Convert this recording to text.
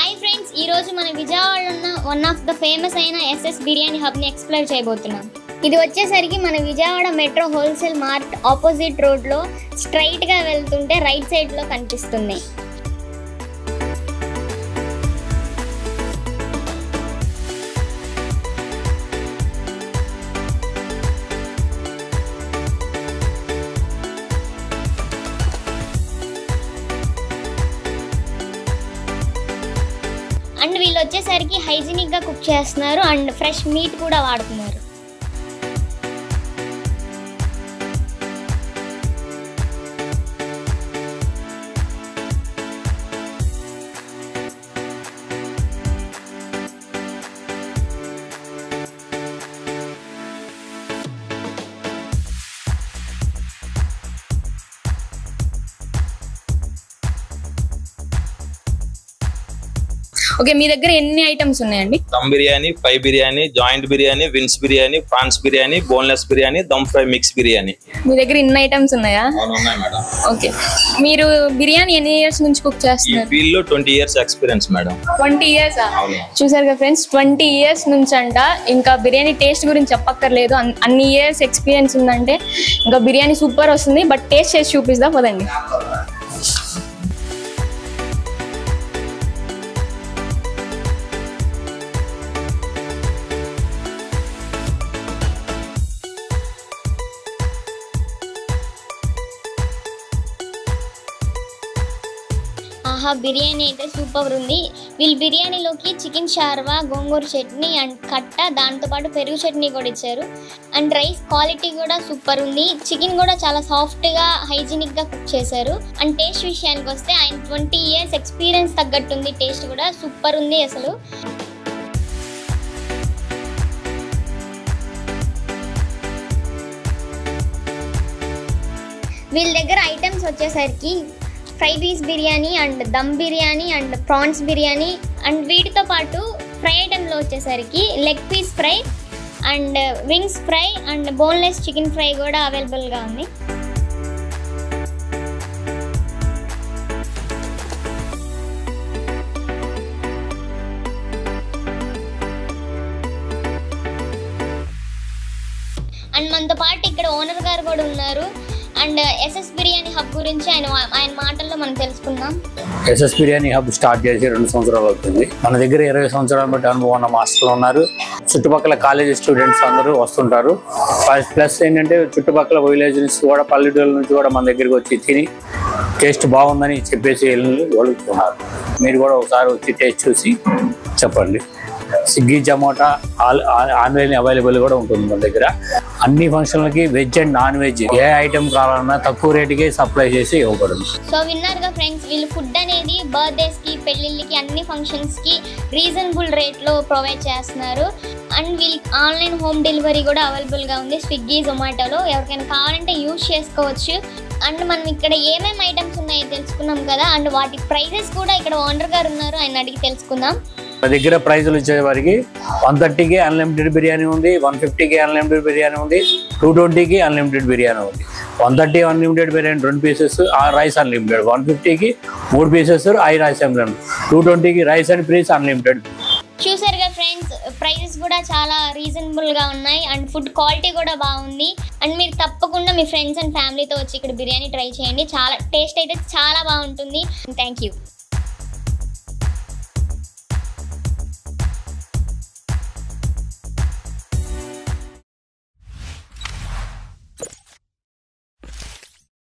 Hi friends, ఈ రోజు మన విజయవాడలో ఉన్న వన్ ఆఫ్ ద ఫేమస్ అయిన ఎస్ఎస్ బిర్యానీ హబ్ ని ఎక్స్ప్లోర్ చేయబోతున్నాం. ఇది వచ్చేసరికి మన Vijayawada metro wholesale mart opposite road లో స్ట్రైట్ గా వెళ్తుంటే రైట్ సైడ్ లో కనిపిస్తుంది. అండ్ వీళ్ళు వచ్చేసరికి హైజీనిక్ గా కుక్ చేస్తున్నారు అండ్ ఫ్రెష్ మీట్ కూడా వాడుతున్నారు. ఓకే, మీ దగ్గర ఎన్ని ఐటమ్స్ ఉన్నాయండి? Dum biryani, fry biryani, joint biryani, wings biryani, prawns biryani, boneless biryani, dum fry mix biryani. మీ దగ్గర ఇన్ని ఐటమ్స్ ఉన్నాయా? ఉన్నాయి మేడం. ఓకే, మీరు బిర్యానీ ఎన్ని ఇయర్స్ నుంచి కుక్ చేస్తున్నారు? ఈ ఫీల్డ్ లో 20 years ఎక్స్పీరియన్స్ మేడం. 20 years? చూసారు కదా ఫ్రెండ్స్, 20 years నుంచి అంట. ఇంకా బిర్యానీ టేస్ట్ గురించి చెప్పక్కర్లేదు, అన్ని ఇయర్స్ ఎక్స్పీరియన్స్ ఉందంటే ఇంకా బిర్యానీ సూపర్ వస్తుంది. బట్ టేస్ట్ చేసి చూపిస్తా పదండి. ఆహా, బిర్యానీ అయితే సూపర్ ఉంది. వీళ్ళు బిర్యానీలోకి చికెన్ షార్వా, గోంగూర చట్నీ అండ్ కట్ట, దాంతోపాటు పెరుగు చట్నీ కూడా ఇచ్చారు. అండ్ రైస్ క్వాలిటీ కూడా సూపర్ ఉంది. చికెన్ కూడా చాలా సాఫ్ట్గా హైజీనిక్గా కుక్ చేశారు. అండ్ టేస్ట్ విషయానికి వస్తే ఆయన 20 years ఎక్స్పీరియన్స్ తగ్గట్టుంది. టేస్ట్ కూడా సూపర్ ఉంది అసలు. వీళ్ళ దగ్గర ఐటమ్స్ వచ్చేసరికి fry piece biryani and dum biryani and prawns biryani and వీటితో పాటు ఫ్రై ఐటెంలో వచ్చేసరికి leg piece fry and wings fry and boneless chicken fry కూడా అవైలబుల్గా ఉంది. అండ్ మనతో పాటు ఇక్కడ ఓనర్ గారు కూడా ఉన్నారు. అండ్ ఎస్ఎస్ బిర్యానీ హబ్ గురించి ఆయన మాటల్లో మనం తెలుసుకుందాం. ఎస్ఎస్ బిర్యానీ హబ్ స్టార్ట్ చేసి 2 సంవత్సరాలు అవుతుంది. మన దగ్గర 20 సంవత్సరాల బట్టి అనుభవం ఉన్న మాస్టర్లు ఉన్నారు. చుట్టుపక్కల కాలేజీ స్టూడెంట్స్ అందరూ వస్తుంటారు. ప్లస్ ఏంటంటే చుట్టుపక్కల విలేజ్ నుంచి కూడా, పల్లెటూరు నుంచి కూడా మన దగ్గరికి వచ్చి తిని టేస్ట్ బాగుందని చెప్పేసి వెళ్తున్నారు. మీరు కూడా ఒకసారి వచ్చి టేస్ట్ చూసి చెప్పండి. స్విగ్గీ, జొమాటో ఆన్లైన్ అవైలబుల్ కూడా ఉంటుంది మన దగ్గర. అన్ని ఫంక్షన్లకి veg and non veg A item కావాలన్నా తక్కువ రేటుకే సప్లై చేసి ఇవ్వబడుతుంది. సో విన్నారుగా ఫ్రెండ్స్, వీళ్ళు ఫుడ్ అనేది బర్త్డేస్ కి, పెళ్లిళ్ళకి, అన్ని ఫంక్షన్స్ కి రీజనబుల్ రేట్ లో ప్రొవైడ్ చేస్తున్నారు. అండ్ వీళ్ళకి ఆన్లైన్ హోమ్ డెలివరీ కూడా అవైలబుల్ గా ఉంది స్విగ్గీ, జొమాటోలో. ఎవరికైనా కావాలంటే యూజ్ చేసుకోవచ్చు. అండ్ మనం ఇక్కడ ఏమేమి ఐటమ్స్ ఉన్నాయో తెలుసుకున్నాం కదా. అండ్ వాటి ప్రైజెస్ కూడా ఇక్కడ ఓనర్ గారు ఉన్నారు, ఆయన అడిగి తెలుసుకుందాం. మన దగ్గర ప్రైజులు వచ్చేవారికి 130కి అన్లిమిటెడ్ బిర్యానీ ఉంది, 150కి అన్లిమిటెడ్ బిర్యానీ ఉంది, 220కి అన్లిమిటెడ్ బిర్యానీ ఉంది. 130 unlimited biryani 2 pieces, rice unlimited. 150కి 3 పీసెస్, రైస్ అన్లిమిటెడ్. 220కి రైస్ అండ్ ప్రైస్ అన్లిమిటెడ్. చూసారుగా ఫ్రెండ్స్, ప్రైజెస్ కూడా చాలా రీజనబుల్గా ఉన్నాయి అండ్ ఫుడ్ క్వాలిటీ కూడా బాగుంది. అండ్ మీరు తప్పకుండా మీ ఫ్రెండ్స్ అండ్ ఫ్యామిలీతో వచ్చి ఇక్కడ బిర్యానీ ట్రై చేయండి. చాలా టేస్ట్ అయితే చాలా బాగుంటుంది. Thank you.